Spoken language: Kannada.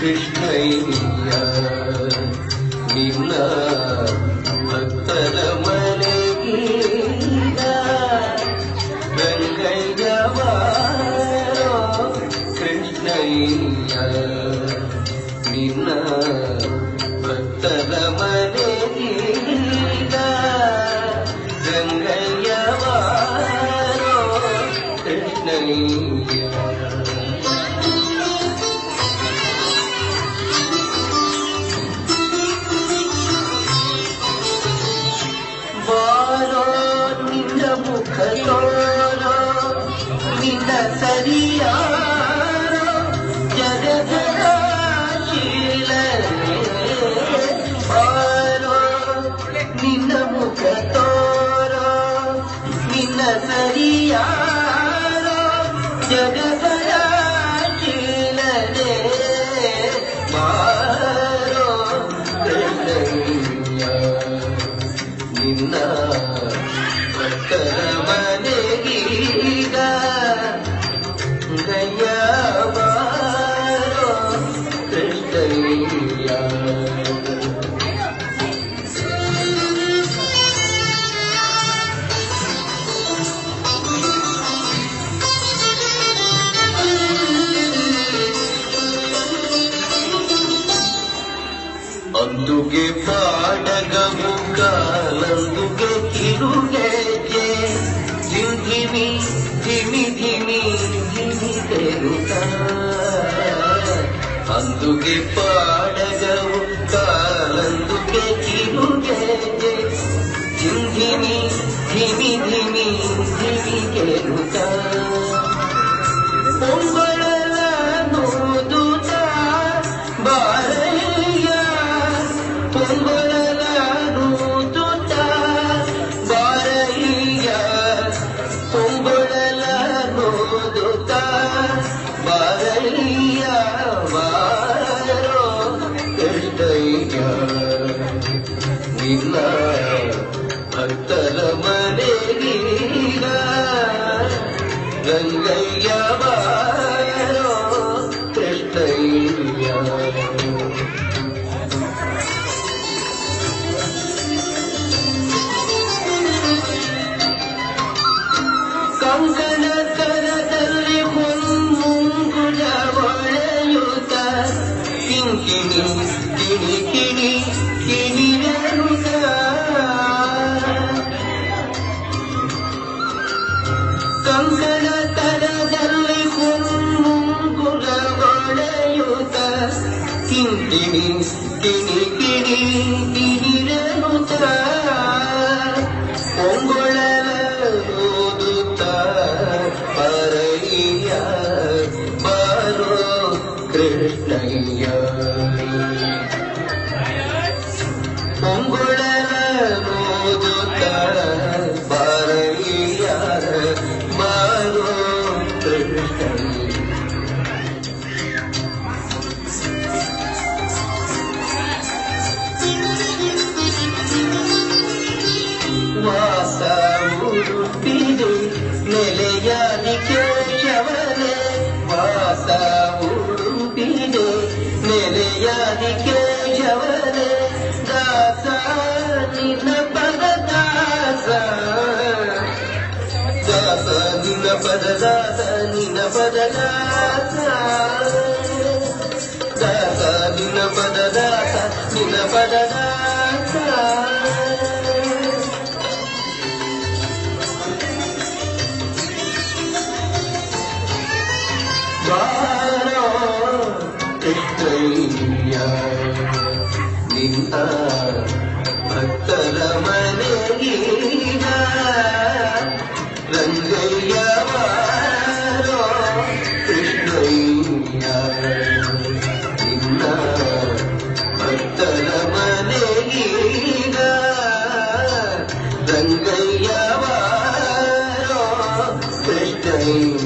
ಕೃಷ್ಣಯ್ಯ ನಿನ್ನ ಭಕ್ತರ ಮನೆಗೀಗ ರಂಗಯ್ಯ ಬಾರೋ ಕೃಷ್ಣಯ್ಯ ನಿನ್ನ ಭಕ್ತರ ಮನೆಗೀಗ ರಂಗಯ್ಯ ಬಾರೋ ಕೃಷ್ಣಯ್ಯ ಬಾರೋ ನಿನ್ನ ಮುಖ ತೋರೋ ನಿನ್ನ ಸರಿಯಾರೋ ಜಗದ ಶೀಲನೆ ಬಾರೋ ನಿನ್ನ ಮುಖ ತೋರೋ ನಿನ್ನ ಸರಿಯಾರೋ ಜಗದ ಶೀಲನೆ ಬಾರೋ ಕೃಷ್ಣಯ್ಯ ನಿನ್ನ ಭಕ್ತರ ಮನೆಗೀಗ ಗಯ್ಯ ಬಾರೋ ಕೃಷ್ಣಯ್ಯ ಅಂದುಗೆ ಪಾಡಗವು ಕಾಲಂದುಗೆ ಕಿರುಗೆಜ್ಜೆ ಧಿಮಿ ಧಿಮಿ ಧಿಮಿ ಧಿಮಿ ತೆರುತ್ತ ಅಂದುಗೆ ಪಾಡಗವು ಕಾಲಂದುಗೆ ಕಿರುಗೆಜ್ಜೆ ಧಿಮಿ ಧಿಮಿ ಧಿಮಿ ಧಿಮಿ ಕೆರುತ್ತ ಪೊಂಗೊಳಲ ನೋದುತ್ತ ಬಾರಯ್ಯ ಪೊಂಗೊಳಲ ನೋದುತ್ತ ಬಾರಯ್ಯ ಪೊಂಗೊಳಲ ನೋದುತ್ತ ಬಾರಯ್ಯ ಬಾರೋ ಕೃಷ್ಣಯ್ಯ ನಿನ್ನ ಭಕ್ತರ ಮನೆಗೀಗ ರಂಗಯ್ಯ ಬಾರೋ ಕೃಷ್ಣಯ್ಯ ಕಂಕಣ ಕರದಲ್ಲಿ ಹೊಂಗುಳ ಹೊಳೆಯುತ್ತ ಕಿಂಕಿಣಿ ಕಿಣಿ ಕಿಣಿ ಕಿಣಿವೆರುತ್ತ ಕಂಕಣ ಕರದಲ್ಲಿ ಹೊಂಗುಳ ಹೊಳೆಯುತ್ತ ಕಿಂಕಿಣಿ ಕಿಣಿ ಕಿಣಿ ಕಿಣಿವೆರುತ್ತ ಪೊಂಗೊಳಲ ಓದುತ್ತ ಬಾರಯ್ಯ ಬಾರೋ ಕೃಷ್ಣಯ್ಯ ಪೊಂಗೊಳಲ ಓದುತ್ತ ಬಾರಯ್ಯ ಬಾರೋ ಕೃಷ್ಣಯ್ಯ ವಾಸ ಉಡುಪಿದೆ ನೆಲೆಯಾದಿ ಕೇಶವನೇ ವಾಸ ಉಡುಪಿದೆ ನೆಲೆಯಾದಿ ಕೇಶವನೇ ದಾಸ ನಿನ್ನ ಪದ ದಾಸ ದಾಸ ನಿನ್ನ ಪದ ದಾಸ ನಿನ್ನ ಪದ ದಾಸ ದಾಸ ನಿನ್ನ ಪದ ದಾಸ ನಿನ್ನ ಪದ ದಾಸ ಬಾರೋ ಕೃಷ್ಣಯ್ಯ ನಿನ್ನ ಭಕ್ತರ ಮನೆಗೀಗ ರಂಗಯ್ಯ ಬಾರೋ ಕೃಷ್ಣಯ್ಯ ನಿನ್ನ ಭಕ್ತರ ಮನೆಗೀಗ ರಂಗಯ್ಯ ಬಾರೋ ಕೃಷ್ಣಯ್ಯ